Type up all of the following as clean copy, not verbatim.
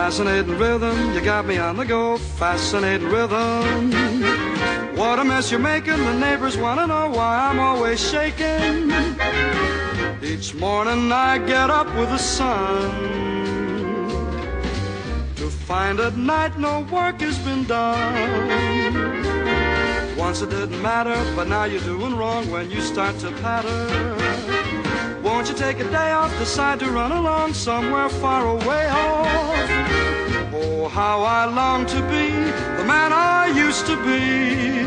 Fascinating rhythm, you got me on the go. Fascinating rhythm. What a mess you're making, the neighbors want to know why I'm always shaking. Each morning I get up with the sun, to find at night no work has been done. Once it didn't matter, but now you're doing wrong when you start to patter. Won't you take a day off, decide to run along somewhere far away off? Oh, how I long to be the man I used to be.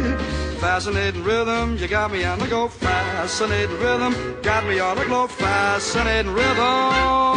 Fascinating rhythm, you got me on the go. Fascinating rhythm, got me on the glow. Fascinating rhythm.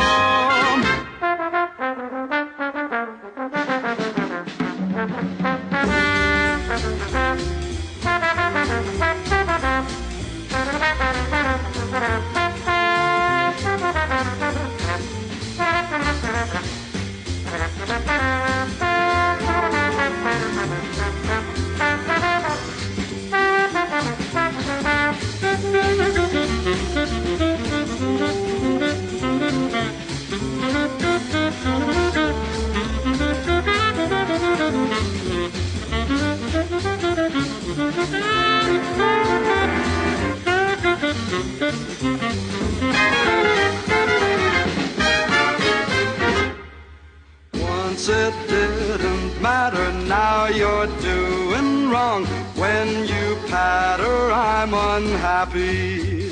Once it didn't matter, now you're doing wrong. When you patter, I'm unhappy.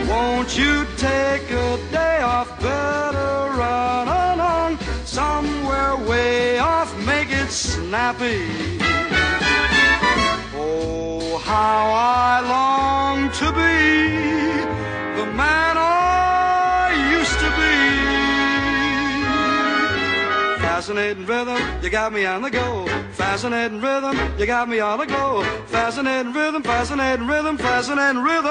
Won't you take a day off? Better run along somewhere way off, make it snappy. Oh, how I long to be the man I used to be. Fascinating rhythm, you got me on the go. Fascinating rhythm, you got me on the go. Fascinating rhythm, fascinating rhythm, fascinating rhythm.